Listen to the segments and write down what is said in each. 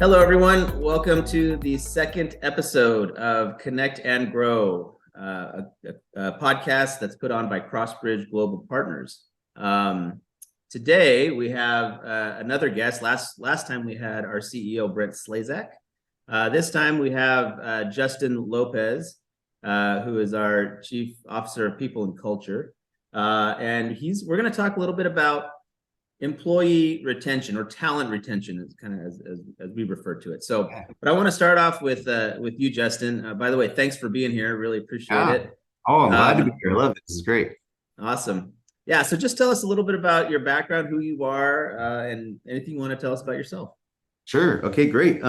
Hello, everyone. Welcome to the second episode of Connect and Grow, a podcast that's put on by Crossbridge Global Partners. Today, we have another guest. Last time we had our CEO, Brent Slazak. This time we have Justin Lopez, who is our Chief Officer of People and Culture. And we're going to talk a little bit about employee retention or talent retention is kind of as we refer to it. So, but I want to start off with you, Justin. By the way, thanks for being here. Really appreciate it. Oh, I'm glad to be here. I love it. This is great. Awesome. Yeah. So just tell us a little bit about your background, who you are, and anything you want to tell us about yourself. Sure. Okay, great.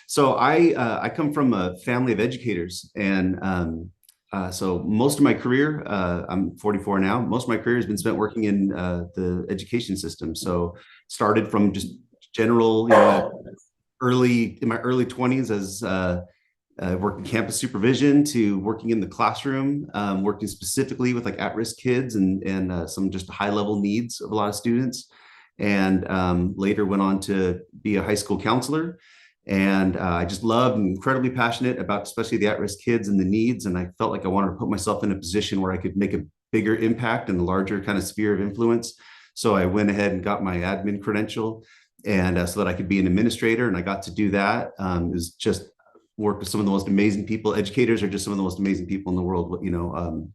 So I come from a family of educators, and so most of my career, I'm 44 now. Most of my career has been spent working in the education system. So started from just general, in my early 20s as working campus supervision to working in the classroom, working specifically with like at-risk kids and some just high level needs of a lot of students. And later went on to be a high school counselor. And I just loved and incredibly passionate about especially the at-risk kids and the needs. And I felt like I wanted to put myself in a position where I could make a bigger impact in a larger kind of sphere of influence. So I went ahead and got my admin credential and so that I could be an administrator. And I got to do that. It was just work with some of the most amazing people. Educators are just some of the most amazing people in the world.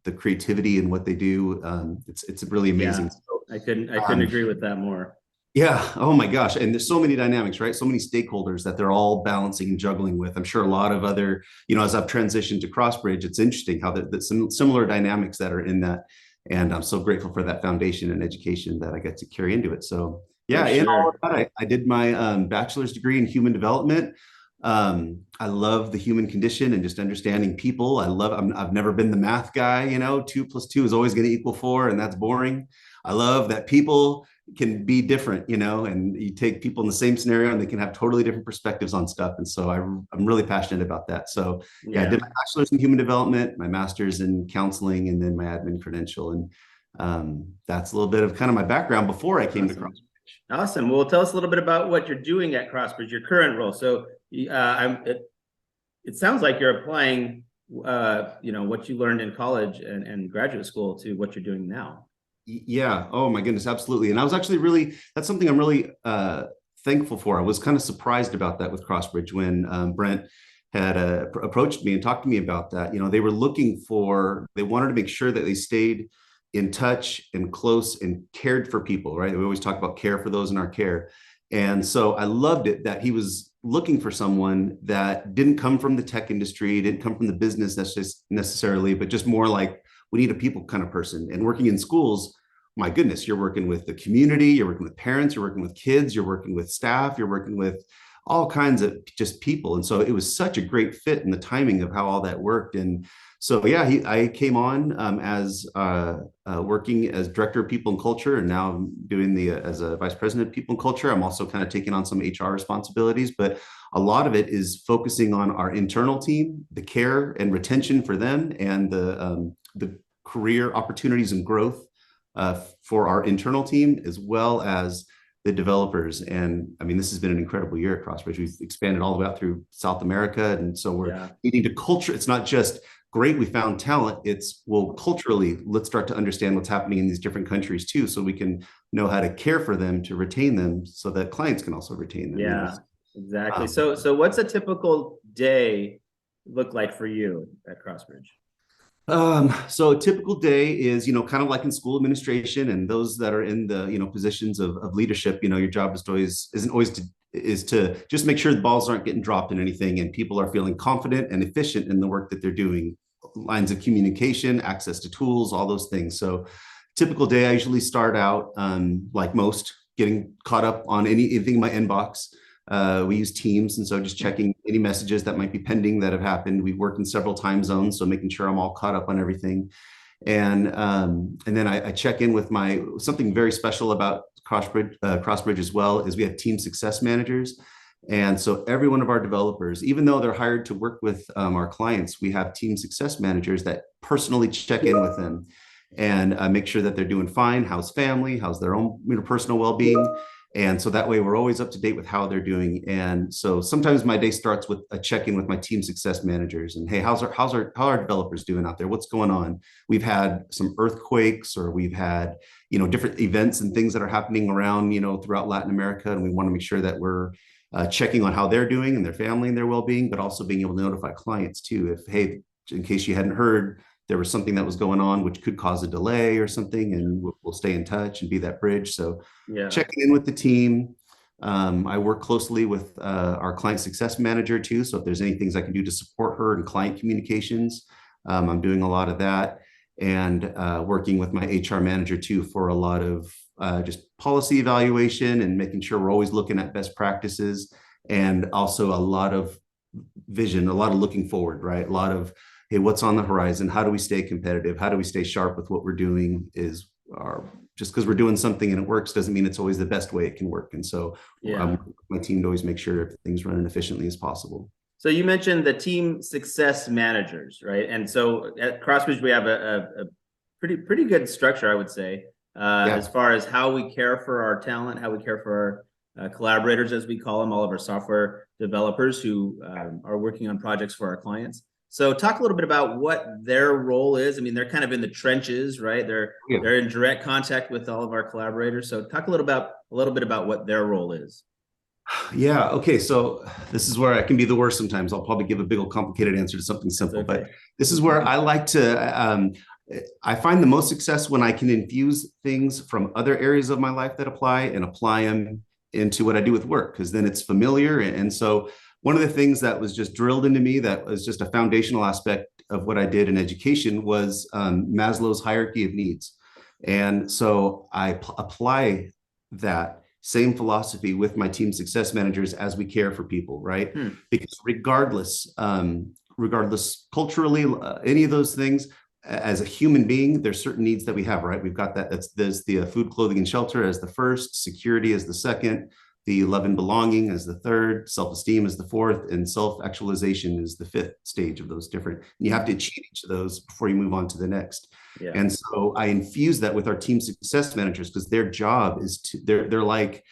The creativity and what they do. It's really amazing. Yeah, I couldn't agree with that more. Yeah. Oh my gosh. And there's so many dynamics, right? So many stakeholders that they're all balancing and juggling with. I'm sure a lot of other, as I've transitioned to Crossbridge, it's interesting how there's some similar dynamics that are in that. And I'm so grateful for that foundation and education that I get to carry into it. So yeah, in all of that, I did my bachelor's degree in human development. I love the human condition and just understanding people. I've never been the math guy, 2 + 2 is always going to equal 4, and that's boring. I love that people can be different, and you take people in the same scenario and they can have totally different perspectives on stuff. And so I'm really passionate about that. So yeah, I did my bachelor's in human development, my master's in counseling, and then my admin credential. And that's a little bit of kind of my background before I came to Crossbridge. Awesome. Well, tell us a little bit about what you're doing at Crossbridge, your current role. So it sounds like you're applying, what you learned in college and graduate school to what you're doing now. Yeah. Oh my goodness. Absolutely. And I was actually that's something I'm really thankful for. I was kind of surprised about that with Crossbridge when Brent had approached me and talked to me about that. They wanted to make sure that they stayed in touch and close and cared for people, right? We always talk about care for those in our care. And so I loved it that he was looking for someone that didn't come from the tech industry, didn't come from the business necessarily, but just more like, we need a people kind of person. And working in schools, my goodness, you're working with the community, you're working with parents, you're working with kids, you're working with staff, you're working with all kinds of just people. And so it was such a great fit in the timing of how all that worked. And so, yeah, I came on as working as director of people and culture, and now I'm doing as a vice president of people and culture. I'm also kind of taking on some HR responsibilities, but a lot of it is focusing on our internal team, the care and retention for them, and the career opportunities and growth for our internal team, as well as the developers. And I mean, this has been an incredible year at Crossbridge. We've expanded all the way out through South America. And so we're needing to culture. It's not just great, we found talent. It's, well, culturally, let's start to understand what's happening in these different countries too, so we can know how to care for them, to retain them, so that clients can also retain them. Yeah, exactly. So what's a typical day look like for you at Crossbridge? So a typical day is, kind of like in school administration and those that are in the, positions of leadership, your job isn't always to just make sure the balls aren't getting dropped in anything and people are feeling confident and efficient in the work that they're doing. Lines of communication, access to tools, all those things. So typical day, I usually start out, like most, getting caught up on anything in my inbox. We use Teams, and so just checking any messages that might be pending that have happened. We work in several time zones, so making sure I'm all caught up on everything. And then I check in with something very special about Crossbridge as well is we have team success managers. And so every one of our developers, even though they're hired to work with our clients, we have team success managers that personally check in with them and make sure that they're doing fine. How's family? How's their own personal well-being? And so that way we're always up to date with how they're doing. And so sometimes my day starts with a check-in with my team success managers and, hey, how are developers doing out there? What's going on? We've had some earthquakes, or we've had, different events and things that are happening around, throughout Latin America. And we want to make sure that we're checking on how they're doing and their family and their well-being, but also being able to notify clients too. If, hey, in case you hadn't heard, there was something that was going on which could cause a delay or something, and we'll stay in touch and be that bridge. So checking in with the team. I work closely with our client success manager too. So if there's any things I can do to support her in client communications, I'm doing a lot of that, and working with my HR manager too for a lot of just policy evaluation and making sure we're always looking at best practices, and also a lot of vision, a lot of looking forward, right? A lot of, hey, what's on the horizon? How do we stay competitive? How do we stay sharp with what we're doing? Just because we're doing something and it works doesn't mean it's always the best way it can work. And so my team to always make sure everything's running efficiently as possible. So you mentioned the team success managers, right? And so at Crossbridge, we have a pretty good structure, I would say, as far as how we care for our talent, how we care for our collaborators, as we call them, all of our software developers who are working on projects for our clients. So talk a little bit about what their role is. I mean, they're kind of in the trenches, right? They're in direct contact with all of our collaborators. So talk a little bit about what their role is. Yeah. Okay. So this is where I can be the worst sometimes. I'll probably give a big old complicated answer to something simple, but this is where I like to, I find the most success when I can infuse things from other areas of my life that apply them into what I do with work, because then it's familiar. And so one of the things that was just drilled into me, that was just a foundational aspect of what I did in education, was Maslow's hierarchy of needs. And so I apply that same philosophy with my team success managers as we care for people, right? Because regardless culturally, any of those things, as a human being, there's certain needs that we have, right? We've got there's the food, clothing, and shelter as the first, security as the second, the love and belonging as the third, self-esteem as the fourth, and self-actualization is the fifth stage of those different. And you have to achieve each of those before you move on to the next. And so I infuse that with our team success managers, because their job is they're like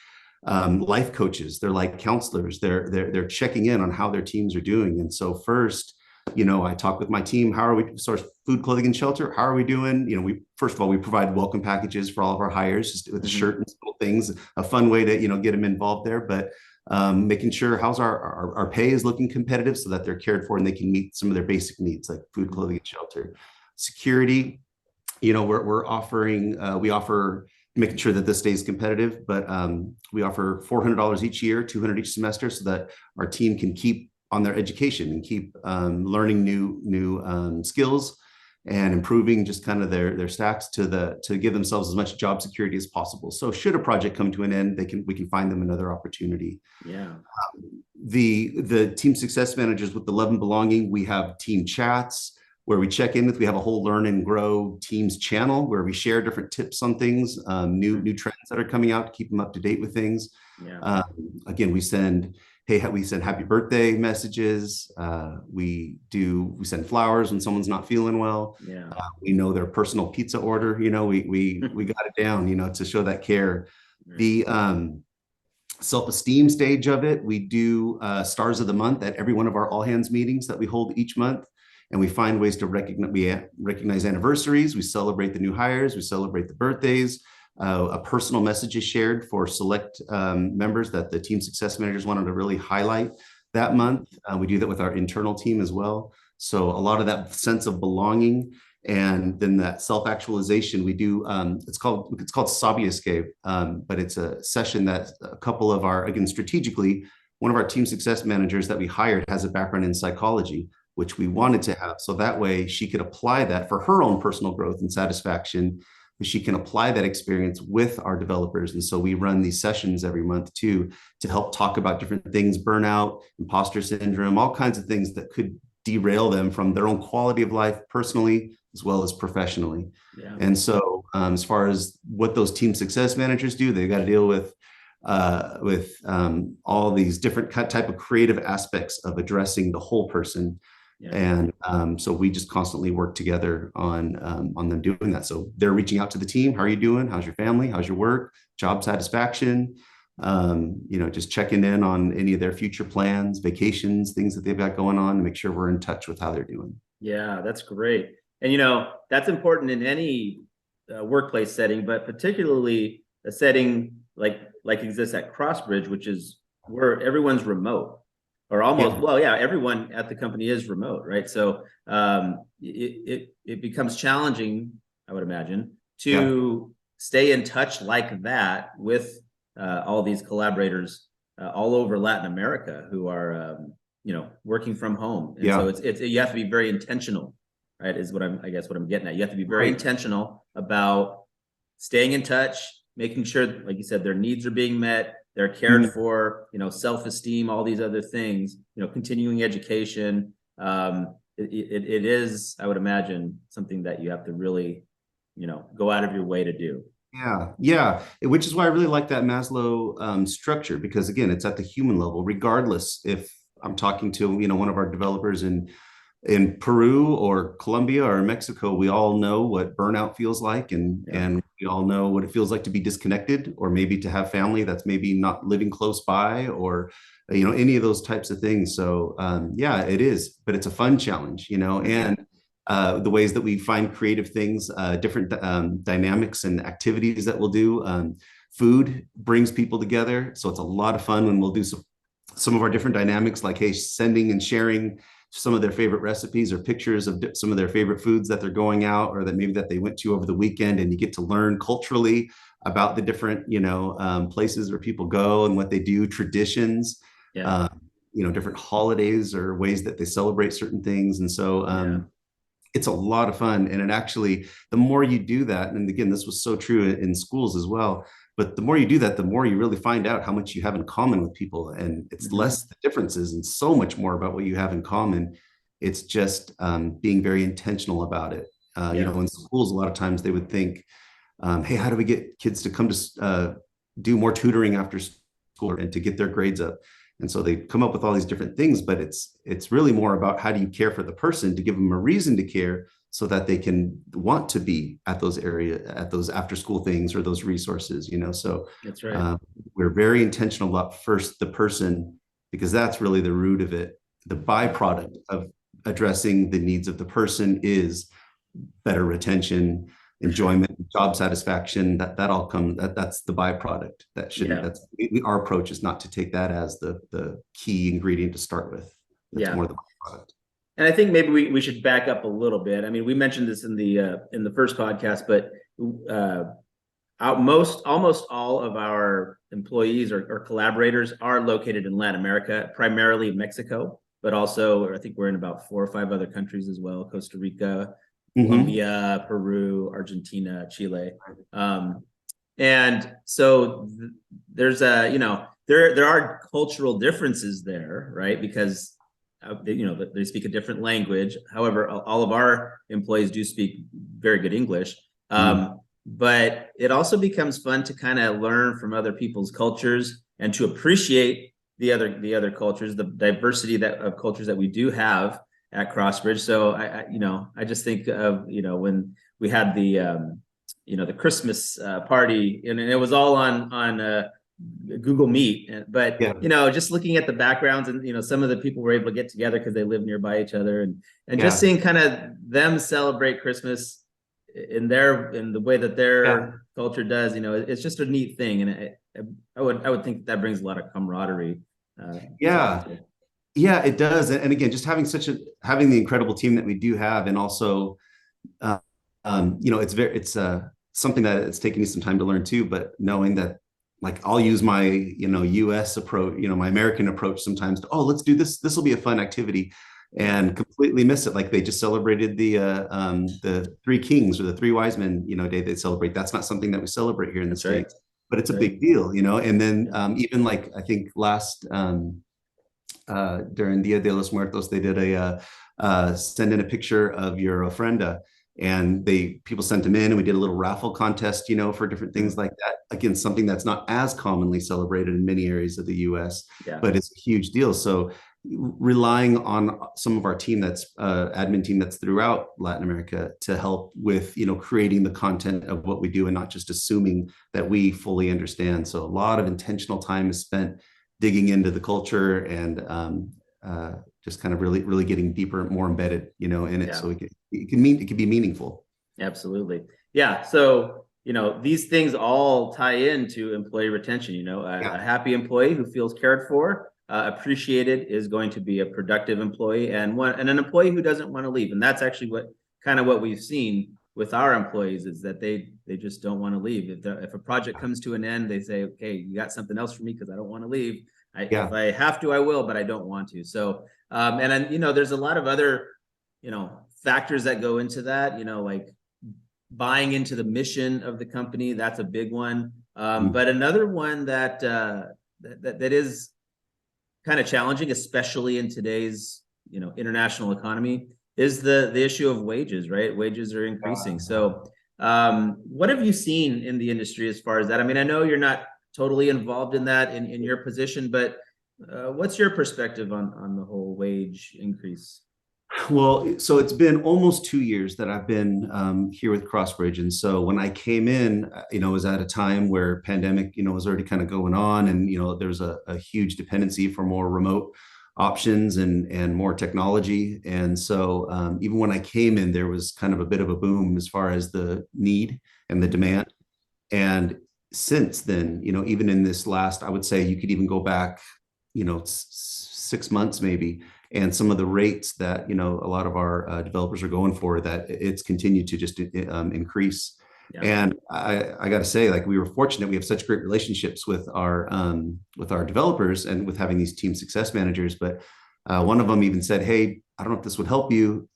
life coaches, they're like counselors, they're checking in on how their teams are doing. And so first, I talk with my team. How are we? Source food, clothing, and shelter. How are we doing? We first of all, we provide welcome packages for all of our hires, just with the shirt and little things. A fun way to get them involved there. But making sure how's our pay is looking competitive, so that they're cared for and they can meet some of their basic needs like food, clothing, and shelter. Security. We're offering. We offer, making sure that this stays competitive, but we offer $400 each year, $200 each semester, so that our team can keep on their education and keep learning new skills and improving just kind of their stacks to give themselves as much job security as possible. So should a project come to an end, we can find them another opportunity. The team success managers with the love and belonging, we have team chats where we check in with. We have a whole learn and grow teams channel where we share different tips on things, new trends that are coming out to keep them up to date with things. Again, we send happy birthday messages. We send flowers when someone's not feeling well. We know their personal pizza order. We got it down, to show that care. The self-esteem stage of it, we do stars of the month at every one of our all hands meetings that we hold each month. And we find ways to recognize anniversaries. We celebrate the new hires. We celebrate the birthdays. A personal message is shared for select members that the team success managers wanted to really highlight that month. We do that with our internal team as well. So a lot of that sense of belonging, and then that self-actualization we do. It's called Sabi Escape, but it's a session that a couple of again, strategically, one of our team success managers that we hired has a background in psychology, which we wanted to have. So that way she could apply that for her own personal growth and satisfaction. She can apply that experience with our developers. And so we run these sessions every month too, to help talk about different things, burnout, imposter syndrome, all kinds of things that could derail them from their own quality of life personally, as well as professionally. And so as far as what those team success managers do, they got to deal with all these different type of creative aspects of addressing the whole person. And so we just constantly work together on them doing that. So they're reaching out to the team. How are you doing? How's your family? How's your work? Job satisfaction? just checking in on any of their future plans, vacations, things that they've got going on to make sure we're in touch with how they're doing. Yeah, that's great. And that's important in any workplace setting, but particularly a setting like exists at Crossbridge, which is where everyone's remote or almost. Yeah. Well, yeah, everyone at the company is remote, right? So it becomes challenging, I would imagine, Yeah. to stay in touch like that with all these collaborators all over Latin America who are working from home. And so Yeah. it's you have to be very intentional, right? Is what I guess what I'm getting at. You have to be very Right. intentional about staying in touch, making sure, like you said, their needs are being met, they're cared Mhm. for, self-esteem, all these other things, continuing education. It is, I would imagine, something that you have to really, go out of your way to do. Yeah, yeah, which is why I really like that Maslow structure, because again, it's at the human level, regardless if I'm talking to, one of our developers in Peru or Colombia or Mexico. We all know what burnout feels like, and Yeah. and we all know what it feels like to be disconnected, or maybe to have family that's maybe not living close by, or any of those types of things. So yeah, it is, but it's a fun challenge, and the ways that we find creative things, different dynamics and activities that we'll do. Food brings people together, so it's a lot of fun when we'll do some of our different dynamics, like, hey, sending and sharing some of their favorite recipes or pictures of some of their favorite foods that they're going out, or that maybe that they went to over the weekend, and you get to learn culturally about the different places where people go and what they do, traditions, Yeah. different holidays or ways that they celebrate certain things. And so Yeah. it's a lot of fun. And it actually, the more you do that, and again, this was so true in schools as well, but the more you do that, the more you really find out how much you have in common with people. And it's Mhm. less the differences and so much more about what you have in common. It's just being very intentional about it. Yeah. In schools, a lot of times they would think, hey, how do we get kids to come to do more tutoring after school and to get their grades up? And so they come up with all these different things, but it's really more about how do you care for the person to give them a reason to care, so that they can want to be at those after school things or those resources. So That's right. uh, we're very intentional about first the person, because that's really the root of it. The byproduct of addressing the needs of the person is better retention, For sure. enjoyment, job satisfaction. That all comes. That's the byproduct. That shouldn't. Yeah. That's our approach is not to take that as the key ingredient to start with. That's Yeah. more the byproduct. And I think maybe we should back up a little bit. I mean, we mentioned this in the first podcast, but almost all of our employees or collaborators are located in Latin America, primarily Mexico, but also I think we're in about 4 or 5 other countries as well: Costa Rica, Mm-hmm. Colombia, Peru, Argentina, Chile. And so there's there are cultural differences there, right? Because they speak a different language. However, all of our employees do speak very good English. Mm-hmm. But it also becomes fun to kind of learn from other people's cultures and to appreciate the other cultures, the diversity of cultures that we do have at Crossbridge. So I just think of when we had the Christmas party, and it was all on Google Meet. But Yeah. just looking at the backgrounds, and some of the people were able to get together because they live nearby each other, and just Yeah. seeing kind of them celebrate Christmas in the way that Yeah. their culture does. It's just a neat thing, and I would think that brings a lot of camaraderie. Yeah. Yeah, it does. And again, just having the incredible team that we do have, and also, uh, it's something that it's taken me some time to learn too. But knowing that, like, I'll use my U.S. approach, my American approach sometimes to, oh, let's do this. This will be a fun activity, Yeah, and completely miss it. Like they just celebrated the Three Kings or the Three Wise Men, day they celebrate. That's not something that we celebrate here in the that's right. States, but it's That's a right. big deal. And then Yeah. even like I think last. During Dia de los Muertos, they did send in a picture of your ofrenda, and people sent them in, and we did a little raffle contest, for different things like that. Again, something that's not as commonly celebrated in many areas of the U.S., Yeah. but it's a huge deal. So relying on some of our team that's admin team that's throughout Latin America to help with, creating the content of what we do and not just assuming that we fully understand. So a lot of intentional time is spent digging into the culture and just kind of really, really getting deeper, more embedded, in it. Yeah. So it can be meaningful. Absolutely. Yeah. So, these things all tie into employee retention. A happy employee who feels cared for, appreciated, is going to be a productive employee, and an employee who doesn't want to leave. And that's actually what we've seen with our employees, is that they just don't want to leave. If a project comes to an end, they say, okay, you got something else for me, because I don't want to leave. If I have to, I will, but I don't want to. So, and then, there's a lot of other, factors that go into that, like buying into the mission of the company. That's a big one. But another one that is kind of challenging, especially in today's, international economy, is the issue of wages, right? Wages are increasing. So what have you seen in the industry as far as that? I mean, I know you're not totally involved in that in your position, but what's your perspective on the whole wage increase? Well, so it's been almost 2 years that I've been here with Crossbridge. And so when I came in, it was at a time where pandemic, was already kind of going on. And, there's a huge dependency for more remote options and more technology. And so even when I came in, there was kind of a bit of a boom as far as the need and the demand. And since then, even in this last, I would say you could even go back, 6 months maybe, and some of the rates that a lot of our developers are going for, that it's continued to just increase. Yeah. And I got to say, like, we were fortunate. We have such great relationships with our developers and with having these team success managers. But one of them even said, "Hey, I don't know if this would help you,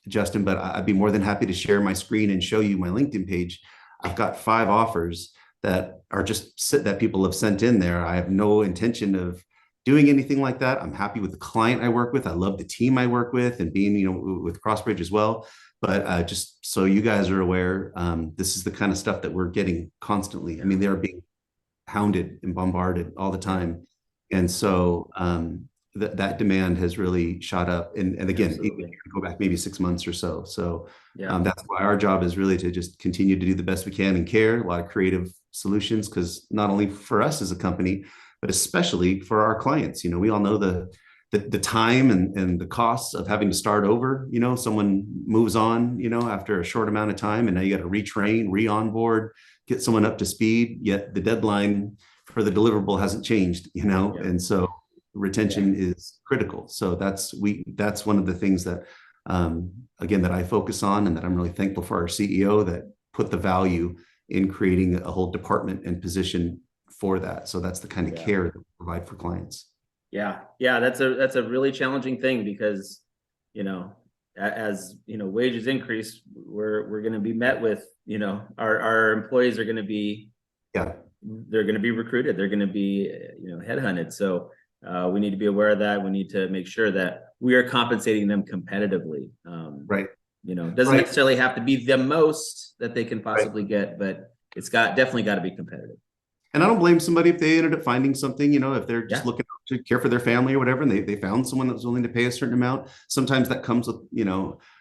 Justin, but I'd be more than happy to share my screen and show you my LinkedIn page. I've got 5 offers that are that people have sent in there. I have no intention of doing anything like that. I'm happy with the client I work with. I love the team I work with, and being, with Crossbridge as well. But just so you guys are aware, this is the kind of stuff that we're getting constantly. I mean, they're being hounded and bombarded all the time. And so that demand has really shot up. And again, go back maybe 6 months or so. So that's why our job is really to just continue to do the best we can and care. A lot of creative solutions, because not only for us as a company, but especially for our clients. We all know the time and the costs of having to start over. Someone moves on, after a short amount of time, and now you got to retrain, re-onboard, get someone up to speed, yet the deadline for the deliverable hasn't changed, and so retention is critical. So that's one of the things that, again, that I focus on, and that I'm really thankful for our CEO that put the value in creating a whole department and position for that. So that's the kind of care that we provide for clients. Yeah. That's a really challenging thing, because, as wages increase, we're going to be met with, our employees are going to be, they're going to be recruited. They're going to be, headhunted. So we need to be aware of that. We need to make sure that we are compensating them competitively. Right. It doesn't necessarily have to be the most that they can possibly get, but it's definitely got to be competitive. And I don't blame somebody if they ended up finding something, if they're just looking to care for their family or whatever, and they found someone that was willing to pay a certain amount. Sometimes that comes with,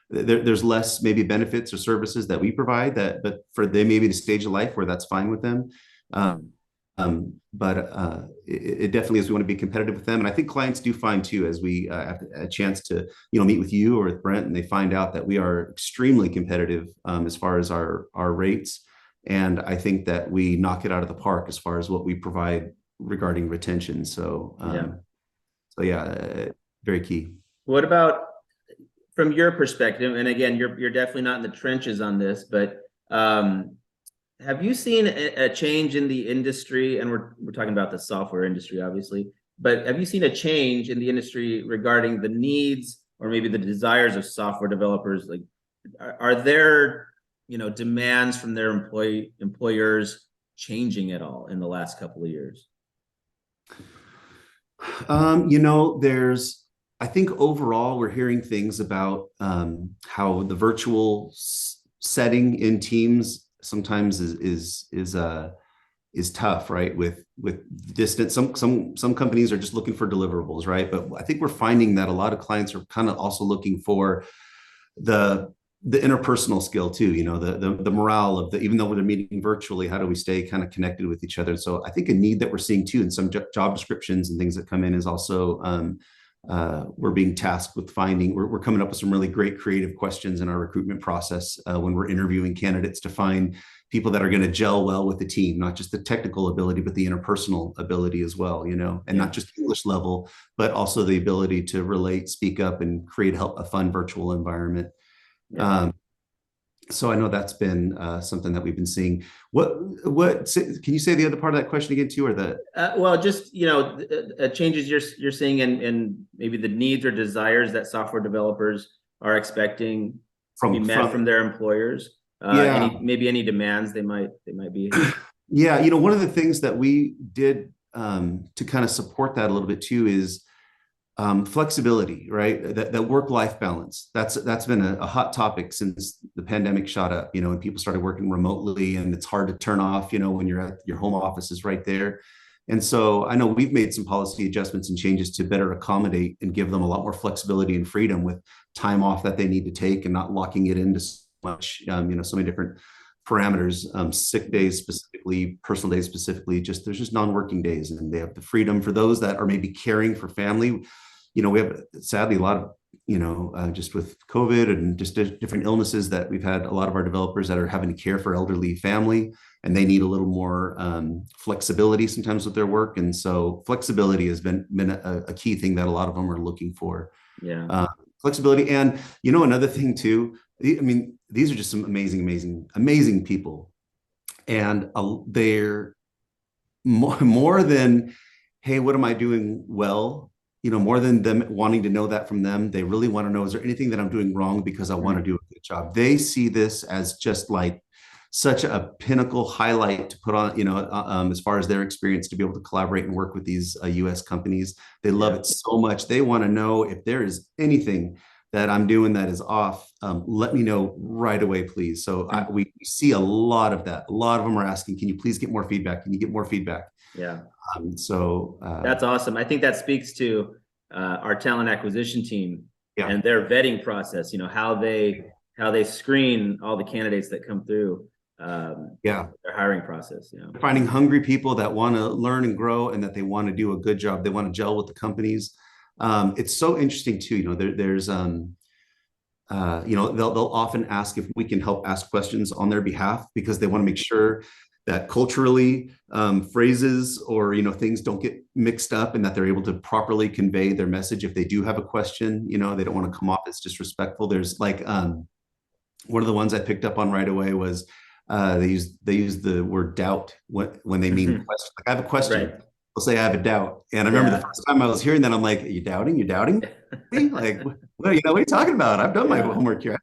there's less maybe benefits or services that we provide, but for they maybe the stage of life where that's fine with them. But it definitely is. We want to be competitive with them. And I think clients do find too, as we have a chance to, meet with you or with Brent, and they find out that we are extremely competitive as far as our rates. And I think that we knock it out of the park as far as what we provide regarding retention. So, very key. What about from your perspective? And again, you're definitely not in the trenches on this, but have you seen a change in the industry? And we're talking about the software industry, obviously, but have you seen a change in the industry regarding the needs or maybe the desires of software developers? Like, are there demands from their employers changing at all in the last couple of years? I think overall we're hearing things about how the virtual setting in teams sometimes is is tough, right? With distance, some companies are just looking for deliverables, right? But I think we're finding that a lot of clients are kind of also looking for the interpersonal skill too, the morale of the, even though we're meeting virtually, how do we stay kind of connected with each other? So I think a need that we're seeing too in some job descriptions and things that come in is also we're being tasked with finding, we're coming up with some really great creative questions in our recruitment process when we're interviewing candidates to find people that are going to gel well with the team, not just the technical ability, but the interpersonal ability as well, and not just English level, but also the ability to relate, speak up, and create a fun virtual environment. Yeah. So I know that's been something that we've been seeing. What can you say the other part of that question again too, or the? Well, just changes you're seeing in maybe the needs or desires that software developers are expecting to be met from their employers. Maybe any demands they might be. Yeah, one of the things that we did to kind of support that a little bit too is flexibility, right? That work-life balance. That's been a hot topic since the pandemic shot up, and people started working remotely, and it's hard to turn off, when you're at your home office is right there. And so I know we've made some policy adjustments and changes to better accommodate and give them a lot more flexibility and freedom with time off that they need to take and not locking it into so much, so many different parameters, sick days specifically, personal days specifically, there's just non-working days, and they have the freedom for those that are maybe caring for family. We have sadly a lot of, just with COVID and just different illnesses that we've had a lot of our developers that are having to care for elderly family, and they need a little more flexibility sometimes with their work. And so flexibility has been a key thing that a lot of them are looking for. Yeah. Flexibility. And, another thing too, I mean, these are just some amazing people. And they're more than, hey, what am I doing well? More than them wanting to know that from them, they really want to know, is there anything that I'm doing wrong because I want to do a good job? They see this as just like such a pinnacle highlight to put on, as far as their experience to be able to collaborate and work with these US companies. They love it so much. They want to know if there is anything that I'm doing that is off, let me know right away, please. So we see a lot of that. A lot of them are asking, can you please get more feedback? Can you get more feedback? Yeah. So that's awesome. I think that speaks to our talent acquisition team and their vetting process, how they screen all the candidates that come through their hiring process. Finding hungry people that want to learn and grow and that they want to do a good job. They want to gel with the companies. It's so interesting too. There's they'll often ask if we can help ask questions on their behalf because they want to make sure that culturally phrases or things don't get mixed up and that they're able to properly convey their message. If they do have a question, they don't want to come off as disrespectful. There's like one of the ones I picked up on right away was they use the word doubt when they mean question. Like, I have a question. Right. They'll say I have a doubt. And I remember the first time I was hearing that, I'm like, are you doubting? You're doubting me? Like, what are you talking about? I've done my homework here.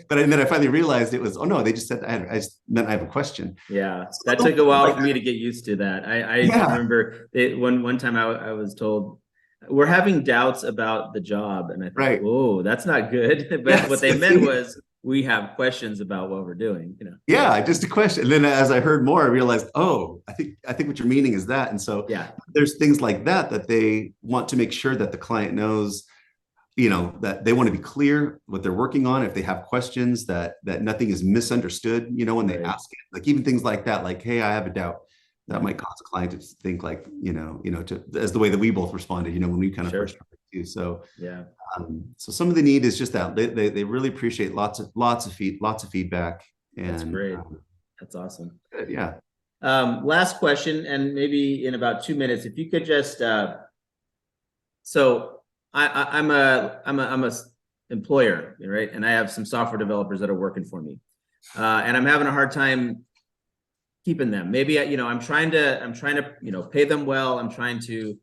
But then I finally realized it was, oh no, they just said I just meant I have a question. Yeah, that took a while for me to get used to that. I remember one time I was told, we're having doubts about the job. And I thought, oh, that's not good. But what they meant was, we have questions about what we're doing. Yeah, just a question. And then as I heard more, I realized, oh, I think what you're meaning is that. And so there's things like that they want to make sure that the client knows, that they want to be clear what they're working on. If they have questions, that nothing is misunderstood, when they ask it, like even things like that, like, hey, I have a doubt. That might cause a client to think like, as the way that we both responded, when we kind of first started too. So so some of the need is just that they really appreciate lots of feedback. And that's great. That's awesome. Yeah. Last question, and maybe in about 2 minutes, if you could just so I'm a employer, right? And I have some software developers that are working for me, and I'm having a hard time keeping them. Maybe I'm trying to pay them well. I'm trying to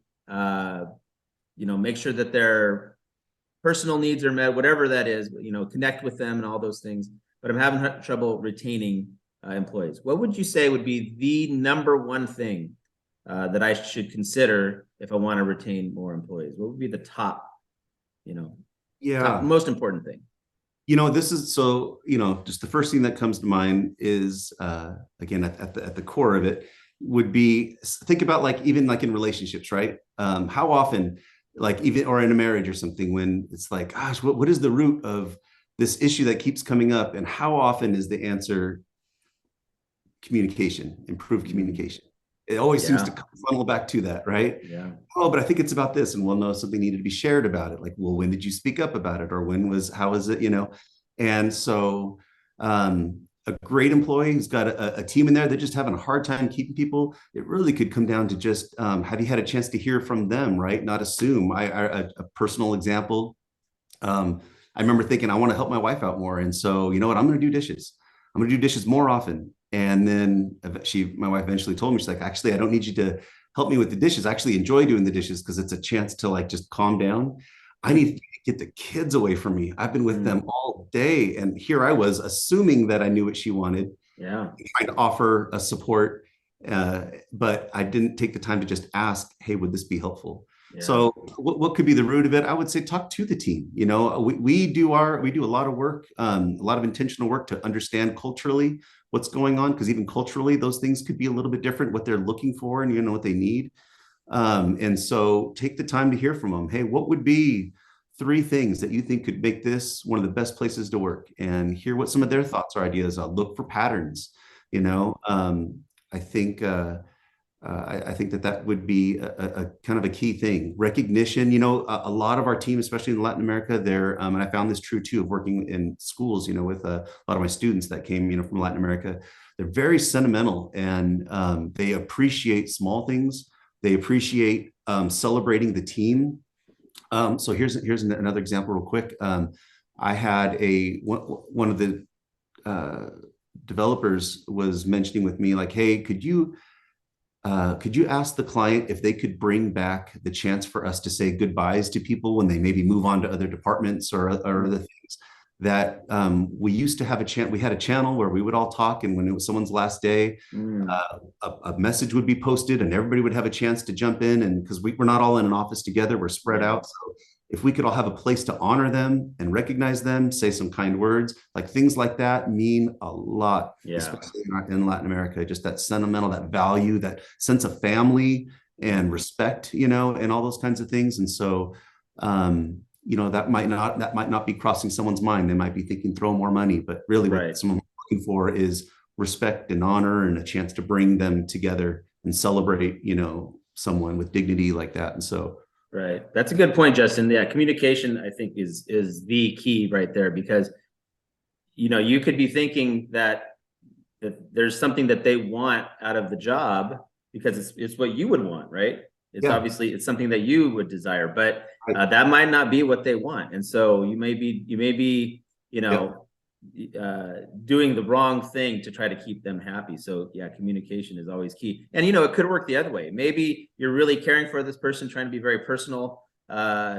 make sure that their personal needs are met, whatever that is. Connect with them and all those things. But I'm having trouble retaining employees. What would you say would be the number one thing that I should consider if I want to retain more employees? What would be the top, most important thing? This is so, just the first thing that comes to mind is, again, at the core of it, would be, think about like, even like in relationships, right? How often, like even, or in a marriage or something, when it's like, gosh, what is the root of this issue that keeps coming up? And how often is the answer communication, improved communication? It always seems to funnel back to that, right? Yeah. Oh, but I think it's about this. And we'll know something needed to be shared about it. Like, well, when did you speak up about it? Or how was it, And so a great employee who's got a team in there, they're just having a hard time keeping people. It really could come down to just, have you had a chance to hear from them, right? Not assume. A personal example. I remember thinking, I want to help my wife out more. And so, you know what? I'm going to do dishes. I'm going to do dishes more often. And then my wife eventually told me, she's like, actually, I don't need you to help me with the dishes. I actually enjoy doing the dishes because it's a chance to like just calm down. I need to get the kids away from me. I've been with them all day. And here I was assuming that I knew what she wanted. Yeah. Trying to offer a support, but I didn't take the time to just ask, hey, would this be helpful? Yeah. So what could be the root of it? I would say talk to the team. We do a lot of work, a lot of intentional work to understand culturally what's going on, because even culturally, those things could be a little bit different, what they're looking for and what they need. And so take the time to hear from them. Hey, what would be 3 things that you think could make this one of the best places to work? And hear what some of their thoughts or ideas are. Look for patterns. I think that would be a kind of a key thing. Recognition. A lot of our team, especially in Latin America, and I found this true too of working in schools, with a lot of my students that came, from Latin America. They're very sentimental, and they appreciate small things. They appreciate celebrating the team. So here's another example real quick. I had one of the developers was mentioning with me, like, hey, could you ask the client if they could bring back the chance for us to say goodbyes to people when they maybe move on to other departments or other things that we used to have we had a channel where we would all talk, and when it was someone's last day, a message would be posted and everybody would have a chance to jump in, and because we're not all in an office together, we're spread out. So if we could all have a place to honor them and recognize them, say some kind words, like things like that mean a lot, especially in Latin America. Just that sentimental, that value, that sense of family and respect, and all those kinds of things. And so, that might not be crossing someone's mind. They might be thinking throw more money, but really what someone's looking for is respect and honor and a chance to bring them together and celebrate, someone with dignity like that. And so. Right. That's a good point, Justin. Yeah. Communication, I think, is the key right there, because, you could be thinking that there's something that they want out of the job because it's what you would want, right? It's obviously it's something that you would desire, but that might not be what they want. And so you may be, doing the wrong thing to try to keep them happy. So communication is always key. And it could work the other way. Maybe you're really caring for this person, trying to be very personal,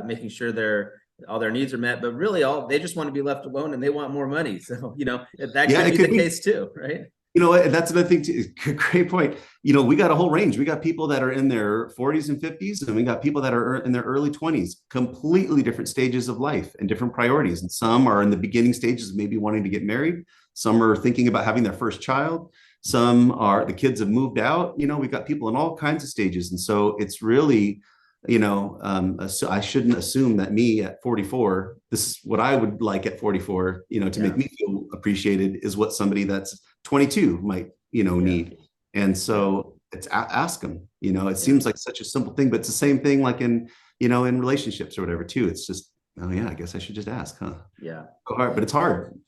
making sure all their needs are met, but really they just want to be left alone and they want more money. So that could be the case too, right? That's another thing too. Great point. We got a whole range. We got people that are in their 40s and 50s, and we got people that are in their early 20s, completely different stages of life and different priorities. And some are in the beginning stages of maybe wanting to get married. Some are thinking about having their first child. Some the kids have moved out. We've got people in all kinds of stages. And so it's really, so I shouldn't assume that me at 44, this is what I would like at 44, to make me feel appreciated is what somebody that's 22 might, need. And so it's ask them, it seems like such a simple thing, but it's the same thing like in relationships or whatever too. It's just, I guess I should just ask, huh? Yeah. Hard, but it's hard.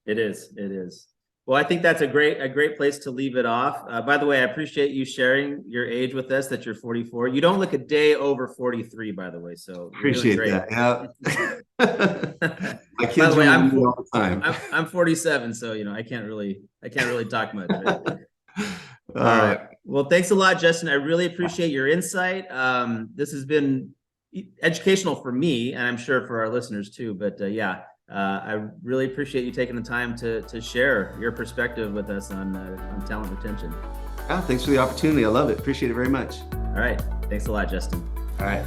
It is. Well, I think that's a great place to leave it off. By the way, I appreciate you sharing your age with us, that you're 44. You don't look a day over 43, by the way. So appreciate that. Yeah. My kids by the way, all the time. I'm 47, so I can't really talk much. Right? All right. Well, thanks a lot, Justin. I really appreciate your insight. This has been educational for me, and I'm sure for our listeners too. But I really appreciate you taking the time to share your perspective with us on talent retention. Thanks for the opportunity. I love it. Appreciate it very much. All right. Thanks a lot, Justin. All right.